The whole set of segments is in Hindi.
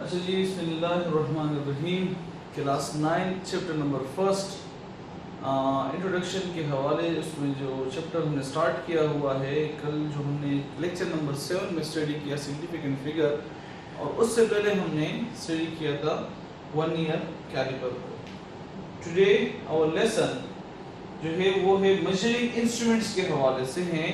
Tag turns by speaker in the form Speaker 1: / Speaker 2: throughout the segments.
Speaker 1: अच्छा जी, बिस्मिल्लाहिर्रहमानिर्रहीम। Class 9 chapter number first introduction के हवाले उसमें जो चैप्टर हमने स्टार्ट किया हुआ है, कल जो हमने लेक्चर नंबर 7 में स्टडी किया सिग्निफिकेंट फिगर, और उससे पहले हमने स्टडी किया था 1 ईयर कैलिपर को। टुडे आवर लेसन जो है वो है मेजरिंग इंस्ट्रूमेंट्स के हवाले से हैं।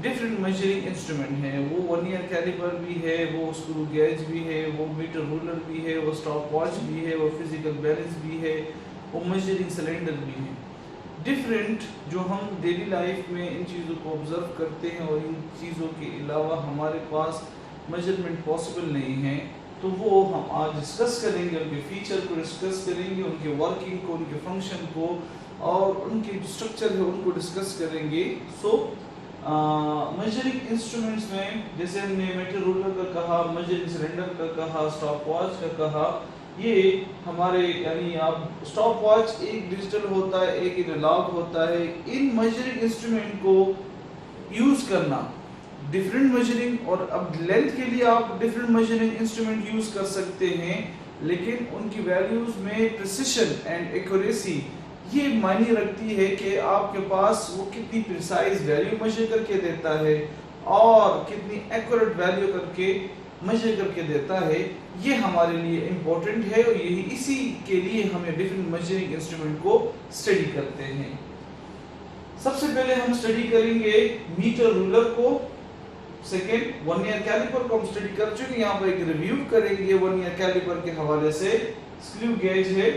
Speaker 1: डिफरेंट मेजरिंग इंस्ट्रूमेंट हैं, वो 1 ईयर कैलिपर भी है, वो स्क्रू गेज भी है, वो मीटर रूलर भी है, वो स्टॉप वॉच भी है, वो फिजिकल बैलेंस भी है, वो मेजरिंग सिलेंडर भी है। डिफरेंट जो हम डेली लाइफ में इन चीज़ों को ऑब्जर्व करते हैं और इन चीज़ों के अलावा हमारे पास मेजरमेंट पॉसिबल नहीं है, तो वो हम आज डिस्कस करेंगे। उनके फीचर को डिस्कस करेंगे, उनके वर्किंग को, उनके फंक्शन को और उनके स्ट्रक्चर है उनको डिस्कस करेंगे। सो मेजरिंग इंस्ट्रूमेंट्स में जैसे हमने मीटर रूलर का कहा, मेजरिंग सिलेंडर का कहा, स्टॉप वॉच का कहा, ये हमारे यानी आप स्टॉप वॉच एक डिजिटल होता है, एक एनालॉग होता है। इन मेजरिंग इंस्ट्रूमेंट को यूज करना डिफरेंट मेजरिंग, और अब लेंथ के लिए आप डिफरेंट मेजरिंग इंस्ट्रूमेंट यूज कर सकते हैं, लेकिन उनकी वैल्यूज में प्रिसिशन एंड एक्यूरेसी ये मायने रखती है कि आपके पास वो कितनी प्रिसाइज वैल्यू मेजर करके देता है और कितनी एक्यूरेट वैल्यू करके मेजर करके देता है। ये हमारे लिए इम्पोर्टेंट है और यही इसी के लिए हमें डिफरेंट मेजरिंग इंस्ट्रूमेंट को स्टडी करते हैं। सबसे पहले हम स्टडी करेंगे मीटर रूलर को। सेकेंड 1 ईयर कैलिपर को हम स्टडी कर चुके हैं, यहाँ पर एक रिव्यू करेंगे 1 ईयर कैलिपर के हवाले से। स्क्रू गेज है,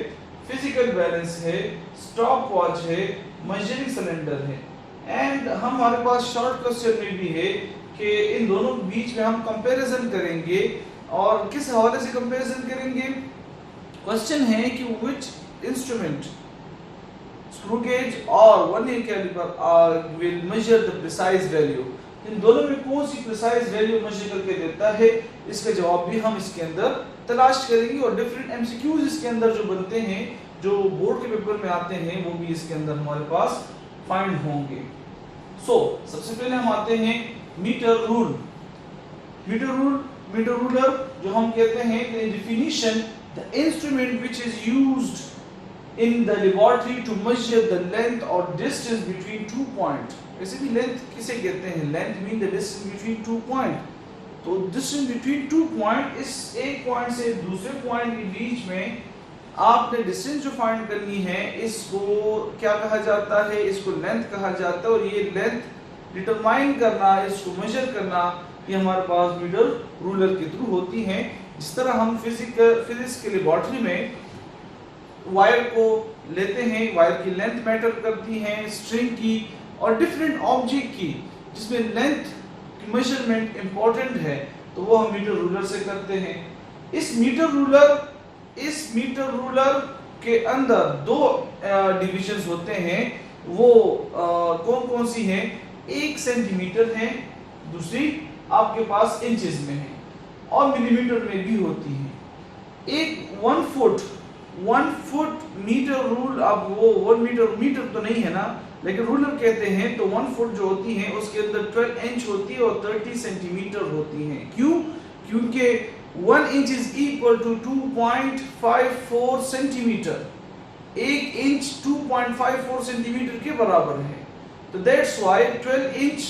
Speaker 1: फिजिकल बैलेंस है, स्टॉप वॉच है, मेजरिंग सिलेंडर है। एंड हमारे पास शॉर्ट क्वेश्चन में भी है कि इन दोनों के बीच में हम कंपैरिजन करेंगे, और किस हवाले से कंपैरिजन करेंगे। क्वेश्चन है कि व्हिच इंस्ट्रूमेंट स्क्रू गेज और 1 ईयर calliper will measure the precise value. इन दोनों में कौन सी प्रिसाइज वैल्यू मेजर करके देता है, इसका जवाब भी हम इसके अंदर तलाश करेंगे। और डिफरेंट एमसीक्यूज इसके अंदर जो बनते हैं, जो बोर्ड के पेपर में आते हैं, वो भी इसके अंदर हमारे पास फाइंड होंगे। सो सबसे पहले हम आते हैं मीटर रूल। मीटर रूलर जो हम कहते हैं कि definition the instrument which is used in the laboratory to measure the length और डिस्टेंस बिटवीन 2 पॉइंट। वैसे भी लेंथ किसे कहते हैं, length mean the distance between 2 point. तो डिस्टेंस बिटवीन 2 पॉइंट, इस एक पॉइंट से दूसरे पॉइंट के बीच में आपने डिस्टेंस जो फाइंड करनी है, इसको क्या कहा जाता है, इसको लेंथ कहा जाता है। और ये लेंथ डिटरमाइन करना, इसको मेजर करना, ये हमारे पास मीटर रूलर के थ्रू होती है। जिस तरह हम फिजिक्स के लेबोरेटरी में वायर को लेते हैं, वायर की लेंथ मैटर करती है, स्ट्रिंग की और डिफरेंट ऑब्जेक्ट की जिसमें लेंथ की मेजरमेंट इंपॉर्टेंट है, तो वो हम मीटर रूलर से करते हैं। इस मीटर रूलर के अंदर 2 डिविजन्स होते हैं। वो कौन कौन सी हैं? 1 सेंटीमीटर है, दूसरी आपके पास इंचेस में है, और मिलीमीटर में भी होती है। एक 1 फुट मीटर रूल, अब वो 1 मीटर तो नहीं है ना, लेकिन रूलर कहते हैं। तो 1 फुट जो होती है उसके अंदर 12 इंच होती है और 30 सेंटीमीटर होती है। क्यों? क्योंकि 1 inch is equal to 2.54 centimetre. 1 inch 2.54 centimetre के बराबर है। तो दैट्स व्हाई 12 इंच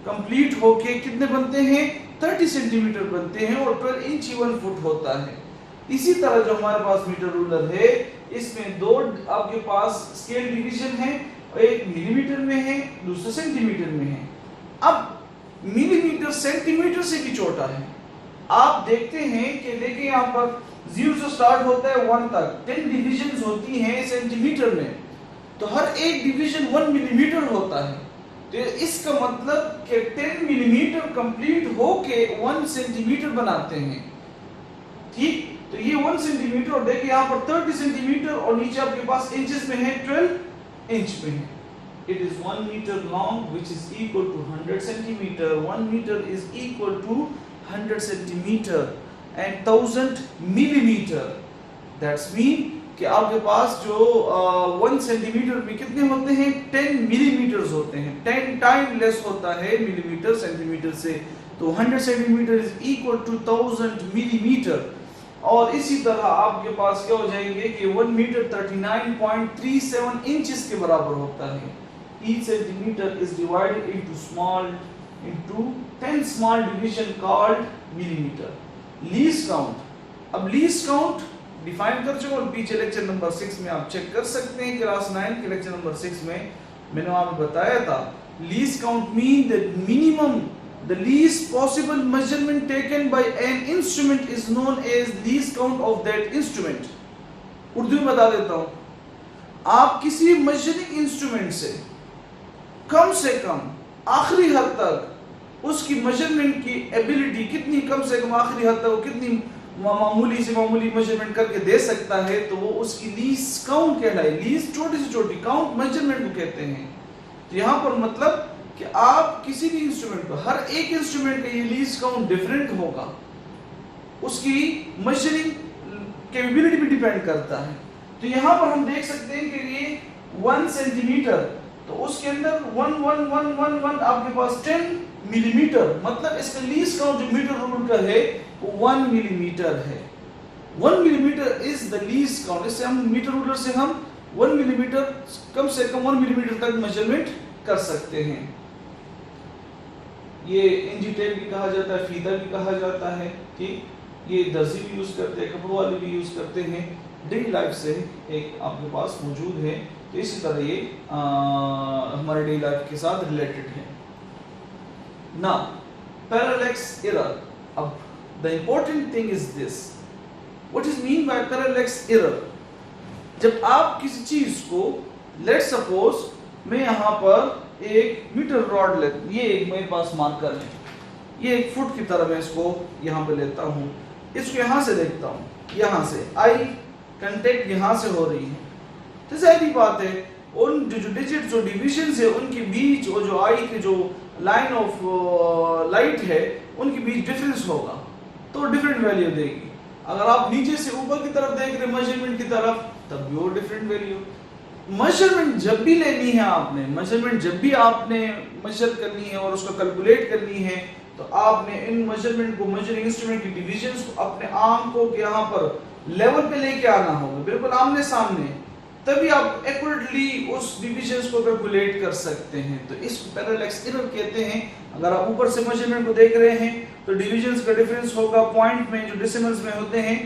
Speaker 1: कंप्लीट होके कितने बनते हैं? 30 सेंटीमीटर बनते हैं, और 12 इंच ही 1 फुट होता है। इसी तरह जो हमारे पास मीटर रूलर है, इसमें 2 आपके पास स्केल डिवीजन है, एक मिलीमीटर में है, दूसरा सेंटीमीटर में है। अब मिलीमीटर सेंटीमीटर से भी छोटा है। आप देखते हैं कि देखिए यहाँ पर 0 से स्टार्ट होता है 1 तक, 10 डिविजन्स होती हैं सेंटीमीटर में, तो हर एक डिवीजन 1 मिलीमीटर होता है। तो इसका मतलब कि 10 मिलीमीटर कंप्लीट होके 1 सेंटीमीटर बनाते हैं। ठीक, तो ये 1 सेंटीमीटर, और देखिए यहाँ पर 30 सेंटीमीटर, और नीचे आपके पास इंचेस में है 12 इंच में है। It is 1 meter long, which is equal to 100 centimeter. 1 meter is equal to 100 centimeter and 1000 millimeter. That's mean कि आपके पास जो 1 सेंटीमीटर में कितने होते हैं? 10 मिलीमीटर्स होते हैं। 10 टाइम लेस होता है मिलीमीटर सेंटीमीटर से। तो 100 centimetre is equal to 1000 millimetre. और इसी तरह आपके पास क्या हो जाएंगे कि 1 मीटर 39.37 इंचेस के बराबर होता है। Each centimeter is divided into 10 small division called millimeter. Least count. अब least count डिफाइन कर चुके और पीछे लेक्चर नंबर 6 में आप चेक कर सकते हैं। क्लास 9 के लेक्चर नंबर 6 में मैंने आपको बताया था least count mean the minimum, the least possible measurement taken by an instrument is known as least count of that instrument. Urdu में बता देता हूँ, आप किसी मेजरिंग इंस्ट्रूमेंट से कम आखिरी हद तक उसकी मेजरमेंट की एबिलिटी कितनी कम से कम आखिरी हद तक कितनी मामूली से मामूली मेजरमेंट करके दे सकता है तो वो उसकी लीस्ट काउंट कहलाए। लीस्ट छोटी से छोटी, काउंट मेजरमेंट को कहते हैं। तो यहाँ पर मतलब कि आप किसी भी इंस्ट्रूमेंट को, हर एक इंस्ट्रूमेंट का ये लीस्ट काउंट डिफरेंट होगा, उसकी मेजरिंग कैपेबिलिटी भी डिपेंड करता है। तो यहाँ पर हम देख सकते हैं कि ये 1 सेंटीमीटर, तो उसके अंदर 1 आपके पास 10 मिलीमीटर, मतलब इसका लीस्ट काउंट जो मीटर रूल का है वो 1 मिलीमीटर है। 1 millimetre is the least count. इससे हम मीटर रूलर से हम 1 मिलीमीटर कम से कम 1 मिलीमीटर तक मेजरमेंट कर सकते हैं। ये इंची टेप भी कहा जाता है, फीता भी कहा जाता है, ठीक। ये दर्जी भी यूज करते हैं, कपड़ों वाले भी यूज करते हैं, डेली लाइफ से एक आपके पास मौजूद है। तो इसी तरह ये हमारे डेली लाइफ के साथ रिलेटेड है ना। Parallax error. अब the important thing is this, what is mean by parallax error. जब आप किसी चीज को, लेट्स सपोज मैं यहाँ पर एक मीटर रॉड ले, ये एक मेरे पास मार्कर है, ये 1 फुट की तरह मैं इसको यहाँ पे लेता हूँ, इसको यहाँ से देखता हूँ, यहाँ से आई कांटेक्ट यहाँ से हो रही है, तो सारी बात है उन जो डिजिट जो डिविजन्स है उनके बीच और जो आई के जो लाइन ऑफ लाइट है उनके बीच डिफरेंस होगा, तो डिफरेंट वैल्यू देगी। अगर आप नीचे से ऊपर की तरफ देख रहे मेजरमेंट की तरफ, तब भी वो डिफरेंट वैल्यू। मेजरमेंट जब भी लेनी है आपने, मेजरमेंट जब भी आपने मेजर करनी है और उसको कैलकुलेट करनी है, तो आपने इन मेजरमेंट को, मेजरिंग इंस्ट्रूमेंट की डिविजन्स को अपने आंखों के यहाँ पर लेवल पे लेके आना होगा, बिल्कुल आमने सामने, तभी आप एक्यूरेटली उस डिविजन्स को कैलकुलेट कर सकते हैं। तो इसको पैरेलैक्स एरर कहते हैं। अगर आप ऊपर से मेजरमेंट को देख रहे हैं तो डिविजन्स का डिफरेंस होगा पॉइंट में, जो डेसिमल्स में होते हैं,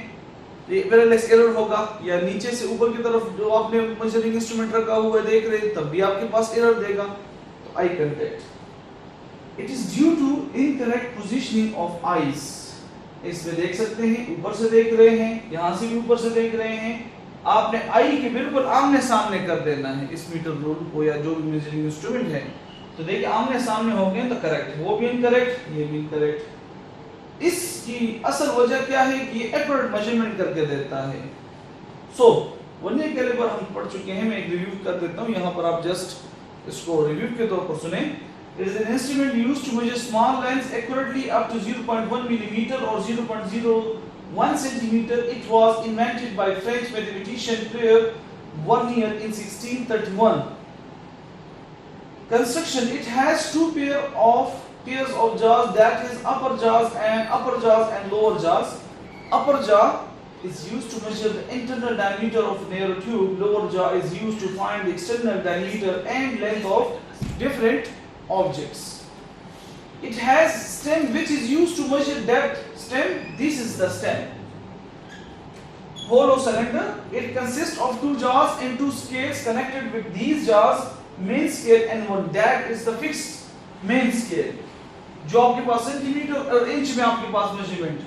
Speaker 1: ये पैरेलैक्स एरर होगा। या नीचे से ऊपर की तरफ जो आपने मेजरिंग इंस्ट्रूमेंट रखा हुआ देख रहे हैं, तब भी आपके पास एरर देगा। तो eye contact, it is due to incorrect positioning of eyes. इसमें देख सकते हैं, ऊपर से देख रहे हैं, यहाँ से भी ऊपर से देख रहे हैं, आपने आई के बिल्कुल आमने सामने कर देना है इस मीटर रूल को या जो भी मेजरिंग इंस्ट्रूमेंट है। तो देखिए आमने सामने हो गए तो करेक्ट, वो भी इनकरेक्ट, ये भी इनकरेक्ट। इसकी असल वजह क्या है कि ये एक्यूरेट मेजरमेंट करके देता है। सो वर्नियर कैलिपर हम पढ़ चुके हैं, मैं एक रिव्यू कर देता हूँ, यहाँ पर आप जस्ट इसको रिव्यू के तौर पर सुने। It is an instrument used to measure small lines accurately up to 0.1 millimeter or 0.01 centimeter. It was invented by French mathematician Pierre Vernier in 1631. Construction: it has two pairs of jaws, that is upper jaws and lower jaws. Upper jaw is used to measure the internal diameter of a narrow tube. Lower jaw is used to find the external diameter and length of different objects. It has stem which is used to measure depth. Stem, this is the stem. Hollow cylinder. It consists of 2 jaws and 2 scales connected with these jaws, main scale and one. That is the fixed main scale. जो आपके पास सेंटीमीटर और इंच में आपके पास मेजरमेंट,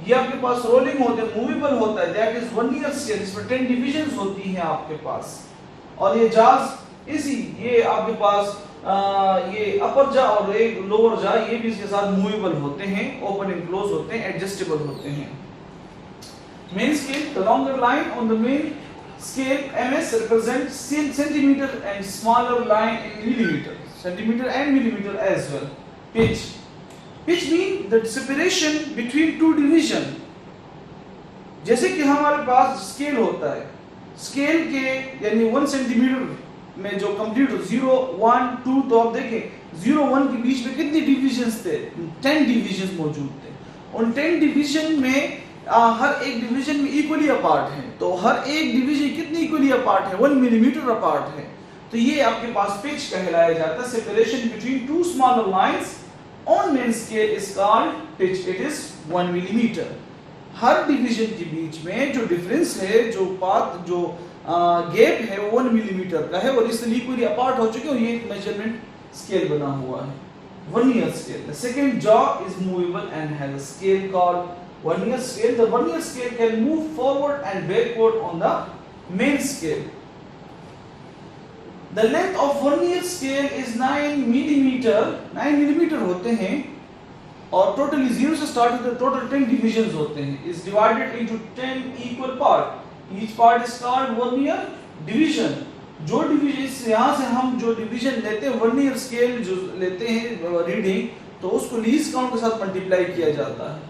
Speaker 1: ये आपके पास रोलिंग होता है, मूवेबल होता है, दैट इज वर्नियर स्केल। इसमें 10 डिविजन्स होती हैं आपके पास। और ये जाज इसी, ये आपके पास ये अपर जा और एक लोअर जा, ये भी इसके साथ मूवेबल होते हैं, ओपन एंड क्लोज होते हैं, एडजस्टेबल होते हैं। Main scale, the longer line on the main scale ms represents centimeter and smaller line in millimeter, centimeter and millimeter as well. Pitch mean the separation between two division. जैसे कि हमारे पास स्केल होता है, स्केल के यानी 1 सेंटीमीटर में जो कंप्लीट 0, 1, 2, तो आप देखें 0, 1 के बीच में कितने डिविजन्स थे? 10 डिविजन्स मौजूद थे। उन 10 डिवीजन में हर एक डिवीजन में इक्वली अपार्ट है, तो हर एक डिवीजन कितनी इक्वली अपार्ट है, 1 मिलीमीटर अपार्ट है, तो ये आपके पास पिच कहलाया जाता है। Separation between two smaller lines on main scale is called pitch, it is 1 millimetre. Her division के बीच में जो डिफरेंस है, जो पाथ, जो गैप है, वो 1 मिलीमीटर का है और इसलिए इक्वली अपार्ट हो चुके हैं। ये एक मेजरमेंट स्केल बना हुआ है, vernier scale. The second jaw is movable and has a scale called vernier scale. The vernier scale can move forward and backward on the main scale. The length of vernier scale is 9 millimeter, 9 millimetre होते हैं और टोटली 0 से स्टार्ट होते हैं, टोटल 10 डिविजन्स होते हैं। is divided into 10 equal part. Each part is called vernier division. जो डिवीजन यहाँ से हम जो डिवीजन लेते हैं, वर्नियर स्केल जो लेते हैं रीडिंग, तो उसको लीस्ट काउंट के साथ मल्टीप्लाई किया जाता है।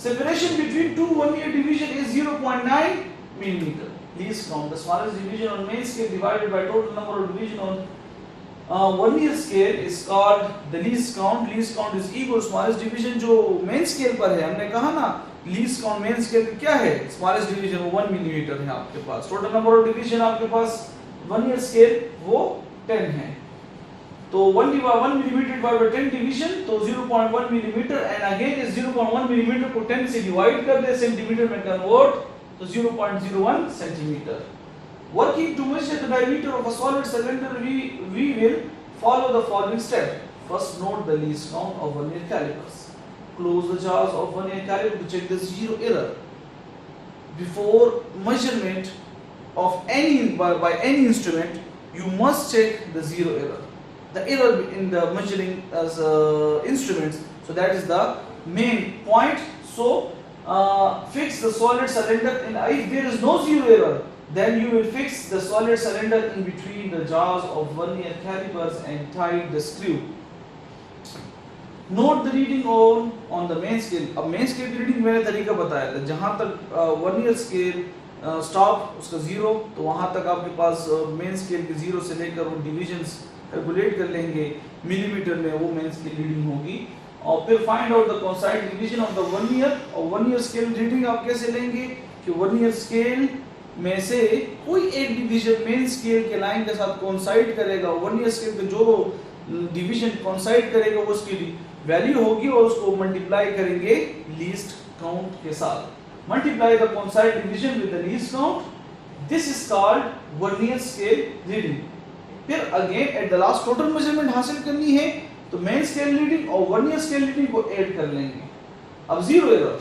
Speaker 1: Separation between two vernier division is 0.9 millimetre. Least count, the smallest division on main scale divided by total number of division on vernier scale is called the least count. Least count is equal to smallest division जो main scale पर है। हमने कहा ना least count main scale क्या है, smallest division वो 1 मिलीमीटर है आपके पास। total number of division आपके पास vernier scale वो 10 है, तो 1 मिलीमीटर divided by 10 division तो 0.1 millimetre, and again is 0.1 millimetre को 10 से डिवाइड कर दे, सेंटीमीटर में कन्वर्ट, तो 0.01 centimeter. Working to measure the diameter of a solid cylinder, we will follow the following step. First, note the least count of vernier calipers. Close the jaws of vernier caliper to check the zero error. Before measurement of by any instrument, you must check the zero error. The error in the measuring as instruments, so that is the main point. So fix the solid cylinder, and if there is no zero error, then you will fix the solid cylinder in between the jaws of vernier calipers and tighten the screw. Note the reading on the main scale. अब main scale की reading मैंने तरीका बताया था, जहाँ तक vernier scale stop उसका 0, तो वहाँ तक आपके पास main scale के 0 से लेकर वो divisions कैलकुलेट कर लेंगे, मिलीमीटर में वो main scale reading होगी। और फिर find out the कॉन्साइड division of the vernier, और वर्नियर स्केल रीडिंग आप कैसे लेंगे कि वर्नियर स्केल में से कोई एक डिवीजन मेन स्केल के लाइन के साथ कोइंसाइड करेगा, वर्नियर स्केल पे जो डिवीजन कोइंसाइड करेगा वो उसकी वैल्यू होगी और उसको मल्टीप्लाई करेंगे लीस्ट काउंट के साथ। Multiply the coincide division with the least count, this is called vernier scale reading. फिर again at the last total measurement हासिल करनी है, तो मेन स्केल रीडिंग और वर्नियर स्केल रीडिंग को ऐड कर लेंगे। अब जीरो एरर,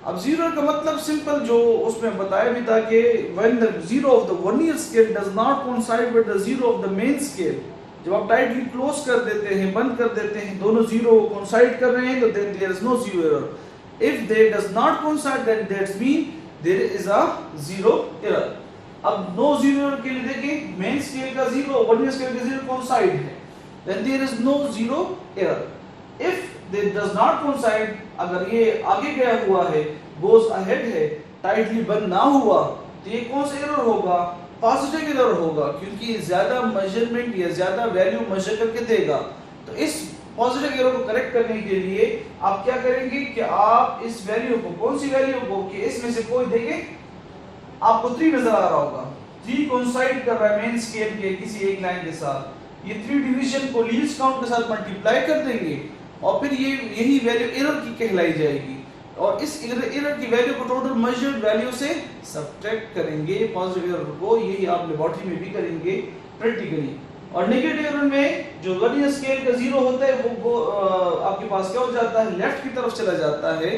Speaker 1: अब जीरो का मतलब सिंपल जो उसमें बताया भी था कि when the zero of the vernier scale does not coincide with the zero of the main scale, जब आप टाइटली क्लोज कर देते हैं, बंद कर देते हैं, दोनों जीरो कोइंसाइड कर रहे हैं, तो then there is no zero error. If they does not coincide then that's mean there is a zero error. अब नो जीरो एरर के लिए देखें, मेन स्केल का जीरो, वर्नियर स्केल का जीरो कोइंसाइड है, then there is no zero error. If they does not coincide, अगर ये आगे गया हुआ है, goes ahead है, tightly बंद ना हुआ, तो ये कौन सा एरर होगा, पॉजिटिव एरर होगा, क्योंकि ज्यादा मेजरमेंट या ज्यादा वैल्यू मेजर करके देगा। तो इस पॉजिटिव एरर को करेक्ट करने के लिए आप क्या करेंगे कि आप इस वैल्यू को, कौन सी वैल्यू को, कि इसमें से कोई देखें, आपको 3 नजर आ रहा होगा, 3 कोइंसाइड कर रहा है मेन स्केल के किसी एक लाइन के साथ, ये 3 डिवीजन को लीस्ट काउंट के साथ मल्टीप्लाई कर देंगे और फिर ये यही वैल्यू एरर की कहलाई जाएगी, और इस एरर की वैल्यू को टोटल मेजर्ड वैल्यू से सब्ट्रैक्ट करेंगे पॉजिटिव एरर को। यही आप लेबोरेटरी में भी करेंगे प्रैक्टिकली। और नेगेटिव एरर में जो वर्नियर स्केल का 0 होता है वो आपके पास क्या हो जाता है, लेफ्ट की तरफ चला जाता है,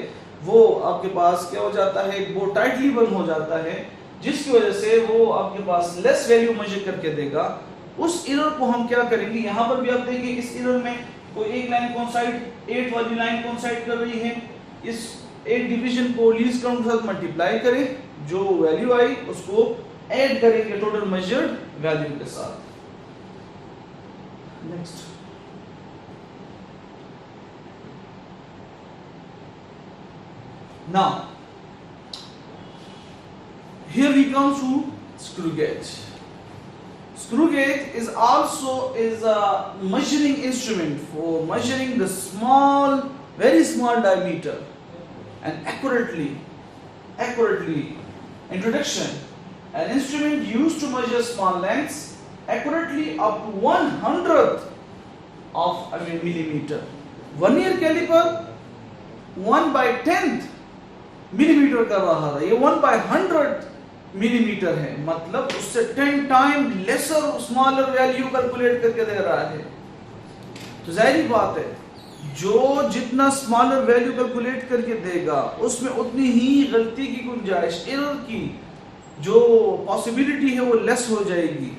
Speaker 1: वो आपके पास क्या हो जाता है, वो टाइटली बंद हो जाता है, जिसकी वजह से वो आपके पास लेस वैल्यू मेजर करके देगा। उस एरर को हम क्या करेंगे, यहाँ पर भी आप देखेंगे इस एरर में कोई एक लाइन कोइंसाइड, 8 वाली लाइन कोइंसाइड कर रही है, इस एक डिवीजन को लीस्ट काउंट के साथ मल्टीप्लाई करें, जो वैल्यू आई उसको ऐड करेंगे टोटल मेजर्ड वैल्यू के साथ। Next, now here we come to screw gauge. Screw gauge is also a measuring instrument for measuring the small, very small diameter and accurately accurately. Introduction. An instrument used to measure small lengths accurately up to 1/100th of a millimeter. Vernier calliper 1/10 millimetre कर रहा था, ये 1/100 मिलीमीटर है, मतलब उससे 10 time lesser smaller value calculate करके दे रहा है। तो जाहिर बात है, जो जितना स्मॉलर वैल्यू कैलकुलेट करके देगा उसमें उतनी ही गलती की गुंजाइश, एरर की जो पॉसिबिलिटी है वो लेस हो जाएगी।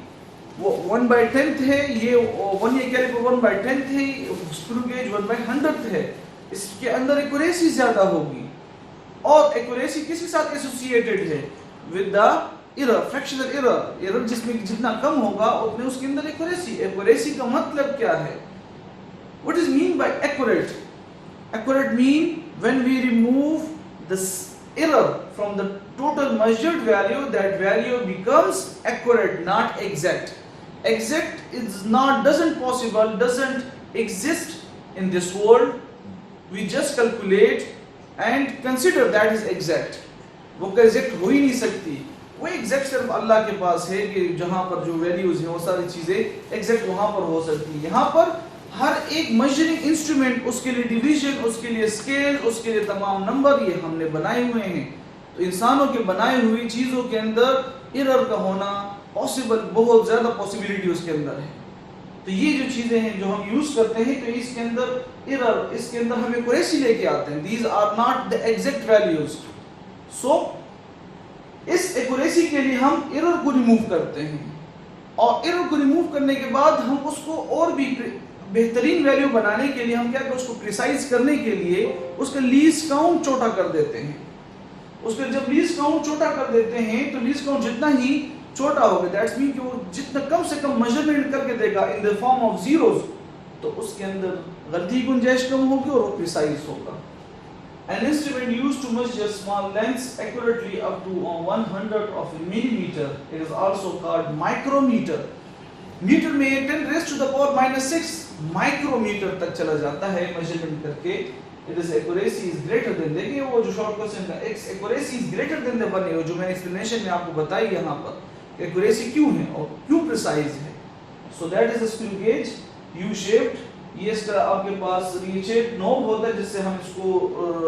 Speaker 1: वो 1/10 है, ये वर्नियर कैलिपर 1/10 है, स्क्रू गेज 1/100 है, इसके अंदर एक्यूरेसी ज्यादा होगी। और एक्यूरेसी किसके साथ एसोसिएटेड है? With the error, fractional error. Error जिसमें जितना कम होगा उतने उसके अंदर एक्यूरेसी। एक्यूरेसी का मतलब क्या है? What is mean by accurate? Accurate mean when we remove this error from the total measured value, that value becomes accurate, not exact. Exact is not, doesn't exist in this world. We just calculate and consider that is exact. वो exact हो ही नहीं सकती। वो exact सिर्फ अल्लाह के पास है कि जहाँ पर जो values हैं वो सारी चीजें exact वहाँ पर हो सकती है। यहाँ पर हर एक मेजरिंग इंस्ट्रूमेंट, उसके लिए डिवीजन, उसके लिए स्केल, उसके लिए तमाम नंबर ये हमने बनाए हुए हैं। तो इंसानों के बनाई हुई चीजों के अंदर एरर का होना पॉसिबल, बहुत ज्यादा पॉसिबिलिटी उसके अंदर है। तो ये जो चीजें हैं जो हम यूज करते हैं, तो इसके अंदर एरर, इसके अंदर हम एक्यूरेसी लेके आते हैं। These are not the exact values. So इस एक्यूरेसी के लिए हम एरर को रिमूव करते हैं, और एरर को रिमूव करने के बाद हम उसको और भी बेहतरीन वैल्यू बनाने के लिए हम क्या करते हैं, उसको प्रिसाइज करने के लिए उसका लीस्ट काउंट छोटा कर देते हैं। उसका जब लीस्ट काउंट छोटा कर देते हैं तो लीस्ट काउंट जितना ही छोटा होगा, दैट्स मीन कि वो जितना कम से कम मेजरमेंट करके देगा in the form of zeros, तो उसके अंदर गलती की गुंजाइश कम होगी और वो प्रिसाइज होगा। An instrument used to measure small lengths accurately up to 1/100 of a millimeter, it is also called micrometer. Metre में 10⁻⁻⁶ माइक्रोमीटर तक चला जाता है मेजरमेंट करके। It is accuracy is greater than, देखिए वो जो शॉर्ट क्वेश्चन का x accuracy is greater than the 1, जो मैंने एक्सप्लेनेशन में आपको बताई यहाँ पर एक्यूरेसी क्यों है और क्यों प्रिसाइज है। So that is a screw gauge U shaped. ये इसका आपके पास रीचेट नॉब होता है जिससे हम इसको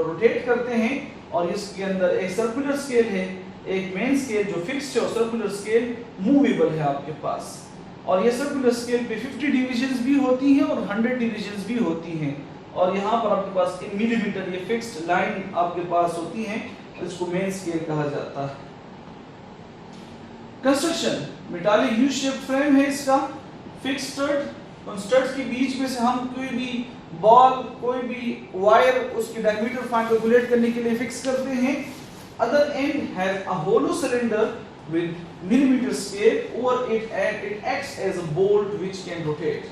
Speaker 1: रोटेट करते हैं, और इसके अंदर एक सर्कुलर स्केल है, एक मेन स्केल जो फिक्स्ड है, और सर्कुलर स्केल मूवेबल है आपके पास। और ये सर्कुलर स्केल पे 50 डिविजन्स भी होती हैं और 100 डिविजन्स भी होती हैं, और यहाँ पर आपके पास इन मिलीमीटर ये फिक्स्ड लाइन आपके पास होती हैं, इसको मेन स्केल कहा जाता है। Construction, metallic U shape frame है इसका, फिक्स्ड स्टड, उन स्टड्स के बीच में से हम कोई भी बॉल, कोई भी वायर उसकी डायमीटर फाइंड कैलकुलेट करने के लिए फिक्स करते हैं। Other end has a hollow cylinder with millimeter scale over it, and it acts as a bolt which can rotate.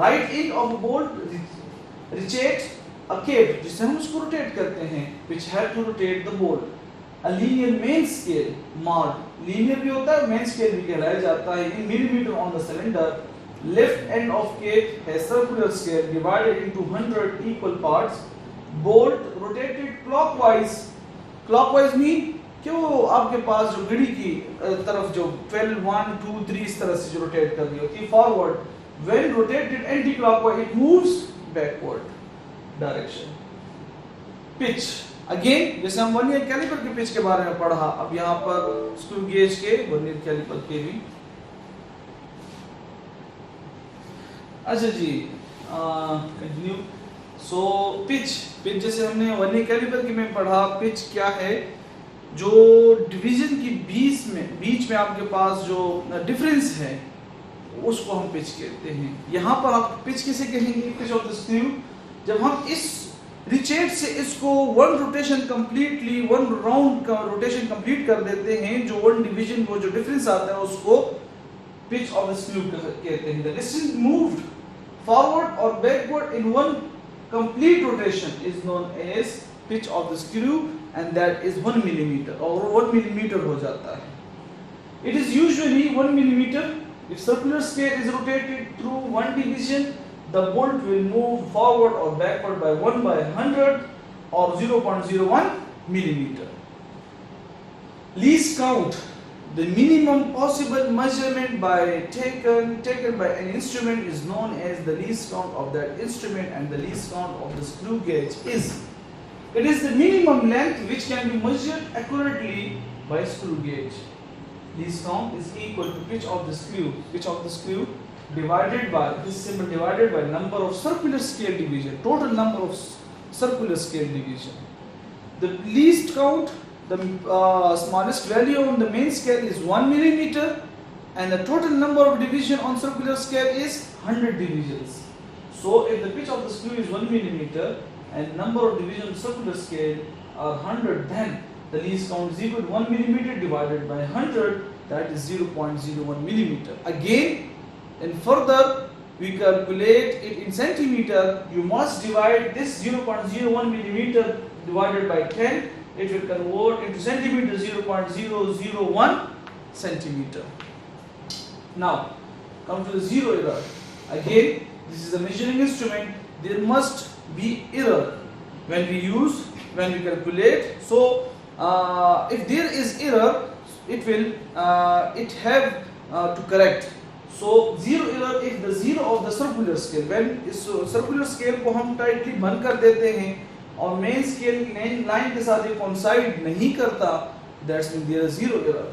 Speaker 1: Right end of a bolt rotates a cape, जिससे हम उसको rotate करते हैं, which help to rotate the bolt. A linear main scale, mod, linear भी होता है, main scale भी कहलाया जाता है, in millimeter on the cylinder. Left end of cape has circular scale divided into 100 equal parts. Bolt rotated clockwise. Clockwise mean कि वो आपके पास जो घड़ी की तरफ जो 12, 1, 2, 3 इस तरह से जो रोटेट कर रही होती है forward, when rotated anti clockwise it moves backward direction. Pitch, again जैसे हम वर्नियर कैलिपर के पिच के बारे में पढ़ा, अब यहाँ पर स्क्रू गेज के वर्नियर कैलिपर के भी। अच्छा जी, कंटिन्यू। सो पिच जैसे हमने वर्नियर कैलिपर के में पढ़ा, पिच क्या है? जो डिवीजन की बीच में आपके पास जो डिफरेंस है उसको हम पिच कहते हैं। यहाँ पर आप पिच किसे कहेंगे? Pitch of the screw. जब हम इस रिचेट से इसको one rotation completely, one round का रोटेशन कंप्लीट कर देते हैं, जो वन डिवीजन वो जो डिफरेंस आता है उसको पिच ऑफ द स्क्रू कहते हैं। द डिस्टेंस मूव्ड फॉरवर्ड और backward in one complete rotation is known as pitch of the screw, and that is 1 millimeter, और 1 millimeter हो जाता है। It is usually 1 millimeter. If circular scale is rotated through one division, the bolt will move forward or backward by 1/100 or 0.01 millimeter. Least count, the minimum possible measurement taken by an instrument is known as the least count of that instrument, and the least count of the screw gauge is, it is the minimum length which can be measured accurately by screw gauge. Least count is equal to pitch of the screw divided by this symbol divided by number of circular scale division, total number of circular scale division. The least count, the smallest value on the main scale is 1 millimeter, and the total number of division on circular scale is 100 divisions. So if the pitch of the screw is 1 millimeter and number of divisions on circular scale are 100, then the least count is equal to 1 millimeter divided by 100, that is 0.01 millimeter. Again, and further we calculate it in centimeter, you must divide this 0.01 millimeter divided by 10, it will convert into centimeter, 0.001 centimeter. Now come to the zero error. Again, this is a measuring instrument, there must be error when we calculate. So if there is error, it will to correct. So zero error if the zero of the circular scale, when इस circular scale को हम tightly बंद कर देते हैं और main scale line के साथ ये coincide नहीं करता, that's mean there is zero error.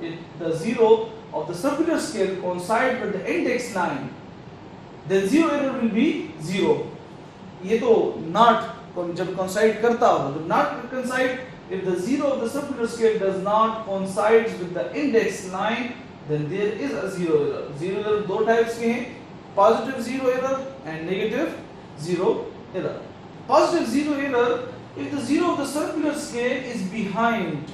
Speaker 1: If the zero of the circular scale coincide with the index line, then zero error will be zero. ये तो not जब coincide करता हो, जब not coincide, if the zero of the circular scale does not coincide with the index line, then there is a zero error. Zero error दो types के हैं, positive zero error and negative zero error. Positive zero error, if the zero of the circular scale is behind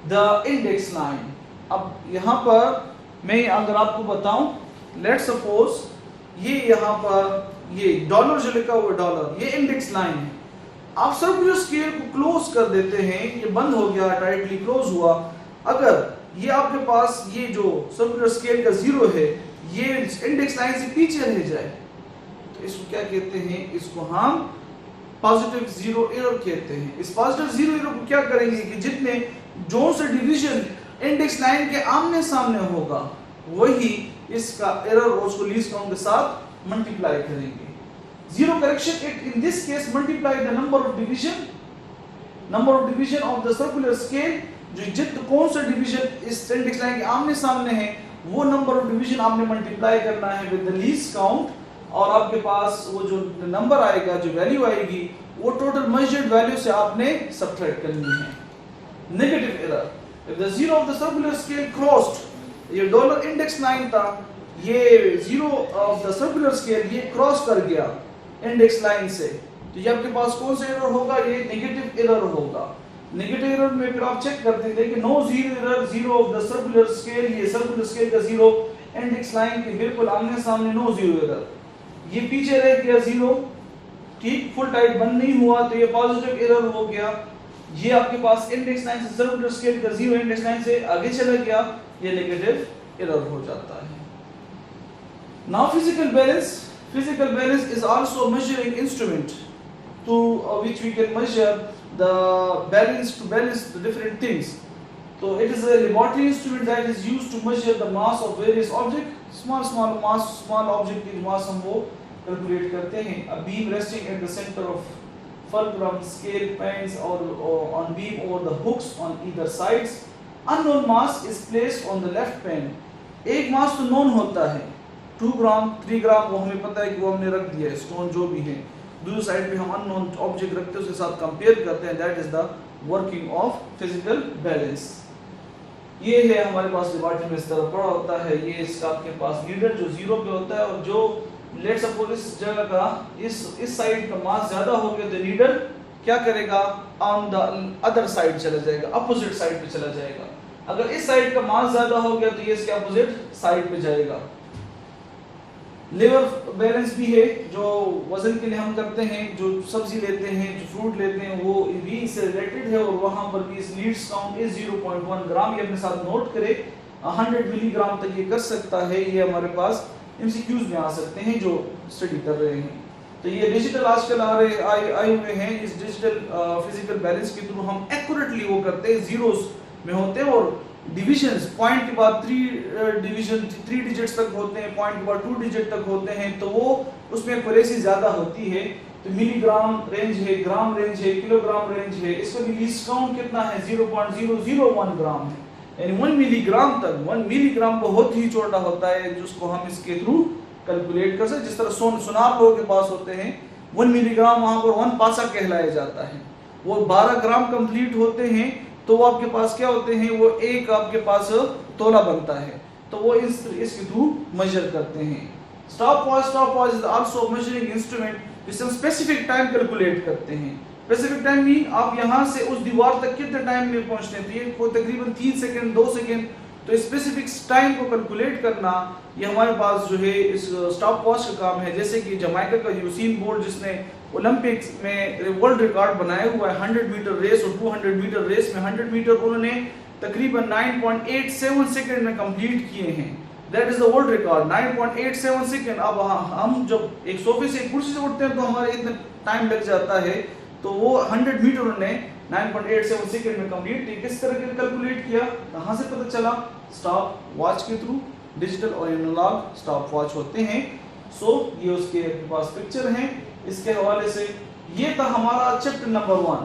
Speaker 1: the index line. अब यहाँ पर मैं अगर आपको बताऊं, let's suppose ये यहाँ पर ये डॉलर जो लिखा हुआ डॉलर, ये इंडेक्स लाइन है. आप सर्कुलर स्केल को क्लोज कर देते हैं, ये बंद हो गया, टाइटली क्लोज हुआ. अगर ये आपके पास ये जो सर्कुलर स्केल का जीरो है, ये इंडेक्स लाइन से पीछे रह जाए, तो इसको क्या कहते हैं? इसको हम पॉजिटिव जीरो एरर कहते हैं. इस पॉजिटिव जीरो एरर को क्या करेंगे कि जितने जोन से डिवीजन इंडेक्स लाइन के आमने सामने होगा, वही इसका एरर और उसको लीस्ट काउंट के साथ मल्टीप्लाई करेंगे. Zero correction, it in this case multiply the number of division of the circular scale. जो कौन सा डिवीजन इस इंडेक्स लाइन के आमने सामने है, वो नंबर ऑफ डिवीजन आपने मल्टीप्लाई करना है विद द लीस्ट काउंट, और आपके पास वो जो नंबर आएगा, जो वैल्यू आएगी, वो टोटल मेजर्ड वैल्यू से आपने सब्ट्रैक्ट करनी है. Negative error, if the zero of the circular scale crossed, ये डॉलर इंडेक्स लाइन था, ये zero of the circular scale ये क्रॉस कर गया इंडेक्स लाइन से, तो ये आपके पास कौन सा एरर होगा? ये नेगेटिव एरर होगा. नेगेटिव एरर में फिर आप चेक करते हैं कि no zero error, zero of the circular scale, ये सर्कुलर स्केल का जीरो इंडेक्स लाइन के बिल्कुल आमने सामने, नो जीरो एरर. ये पीछे रह गया जीरो, ठीक, फुल टाइट बंद नहीं हुआ, तो ये पॉजिटिव एरर हो गया. ये आपके पास इंडेक्स लाइन से सर्कुलर स्केल का जीरो इंडेक्स लाइन से आगे चला गया, ये नेगेटिव एरर हो जाता है. Now physical balance is also a measuring instrument to which we can measure the balance to balance the different things. So it is a laboratory instrument that is used to measure the mass of various objects. Small object की mass हम वो calculate करते हैं. A beam resting at the center of fulcrum, scale pens or on beam over the hooks on either sides. Unknown mass is placed on the left pen. एक मास तो known होता है, 2 ग्राम 3 ग्राम, वो हमें पता है कि वो हमने रख दिया है, स्टोन जो भी है. दूसरी साइड पे हम अननोन ऑब्जेक्ट रखते हैं, उसके साथ कंपेयर करते हैं. That is the working of physical balance. ये है हमारे पास लेबोरेटरी में इस तरह पड़ा होता है. ये इसका आपके पास नीडल जो जीरो पे होता है, और जो लेट्स सपोज इस जगह का इस साइड का मास ज्यादा हो गया, तो नीडल क्या करेगा? ऑन द अदर साइड चला जाएगा, अपोजिट साइड पे चला जाएगा. अगर इस साइड का मास ज्यादा हो गया, तो ये इसके अपोजिट साइड पे जाएगा. लेवर बैलेंस भी है, जो वजन के लिए हम करते हैं, जो सब्जी लेते हैं, जो फ्रूट लेते हैं, वो भी इससे रिलेटेड है. और वहां पर भी इस लीस्ट काउंट इज 0.1 ग्राम. ये अपने साथ नोट करें, 100 मिलीग्राम तक ये कर सकता है. ये हमारे पास एमसीक्यूज में आ सकते हैं जो स्टडी कर रहे हैं. तो ये डिजिटल आजकल आए हुए हैं. इस डिजिटल फिजिकल बैलेंस के थ्रू हम एक्यूरेटली वो करते हैं, जीरोस में होते हैं, और डिविजन्स पॉइंट के बाद 3 डिजिट्स तक होते हैं, पॉइंट के बाद 2 डिजिट तक होते हैं, तो वो उसमें एक्यूरेसी ज्यादा होती है। तो मिलीग्राम रेंज है, ग्राम रेंज है, किलोग्राम रेंज है, इसका भी लीस्ट काउंट कितना है 0.001 ग्राम है, यानी 1 मिलीग्राम तक। 1 मिलीग्राम बहुत ही छोटा होता है जिसको हम इसके थ्रू कैलकुलेट कर सकते। जिस तरह सुनार लोगों के पास होते हैं 1 मिलीग्राम, वहां पर 1 पासा कहलाया जाता है। वो 12 ग्राम कंप्लीट होते हैं तो वो आपके पास क्या होते हैं, वो एक आपके पास तोला बनता है, तो वो इसके थ्रू मेजर करते हैं। Stopwatch is also measuring instrument, जिससे हम स्पेसिफिक टाइम कैलकुलेट करते हैं। स्पेसिफिक टाइम भी आप यहाँ से उस दीवार तक कितने टाइम में पहुंचते हैं, वो तकरीबन 3 सेकंड 2 सेकंड, तो स्पेसिफिक टाइम को कैलकुलेट करना ये हमारे पास जो है इस स्टॉपवॉच का काम है। जैसे कि जमाइका का यूसीन बोल्ट, जिसने ओलंपिक्स में वर्ल्ड रिकॉर्ड बनाया हुआ है 100 मीटर रेस और 200 मीटर रेस में 100 मीटर उन्होंने तकरीबन 9.87 सेकंड में कंप्लीट किए हैं। That is the world record, 9.87 second. अब हम जब एक सोफे से कुर्सी से उठते हैं तो हमारे इतना टाइम लग जाता है, तो वो 100 मीटर उन्होंने 9.87 सेकंड में कंप्लीट। किस तरह के कैलकुलेट किया, कहां से पता चला, स्टॉप वॉच के थ्रू। डिजिटल और एनालॉग स्टॉप वॉच होते हैं। सो ये उसके पास पिक्चर है इसके हवाले से। ये था हमारा चैप्टर नंबर 1,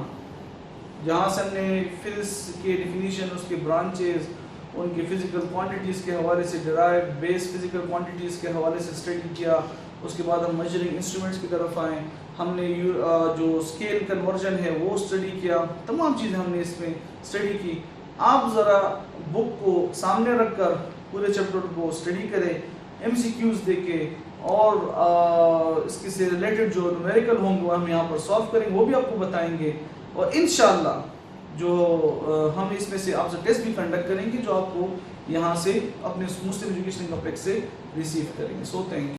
Speaker 1: जहां से हमने फिजिक्स के डिफिनीशन, उसके ब्रांचेस, उनकी फिजिकल क्वांटिटीज के हवाले से, डिराइव बेस फिजिकल क्वांटिटीज के हवाले से स्टडी किया। उसके बाद हम मेजरिंग इंस्ट्रूमेंट्स की तरफ आए, हमने जो स्केल कन्वर्जन है वो स्टडी किया, तमाम चीज़ें हमने इसमें स्टडी की। आप ज़रा बुक को सामने रखकर पूरे चैप्टर को स्टडी करें, MCQs देके, और इसके से रिलेटेड जो न्यूमेरिकल होंगे वो हम यहाँ पर सॉल्व करेंगे, वो भी आपको बताएंगे। और इंशाल्लाह जो हम इसमें से आपसे टेस्ट भी कंडक्ट करेंगे जो आपको यहाँ से अपने मुस्लिम एजुकेशन कॉम्प्लेक्स से रिसीव करेंगे। So thank you.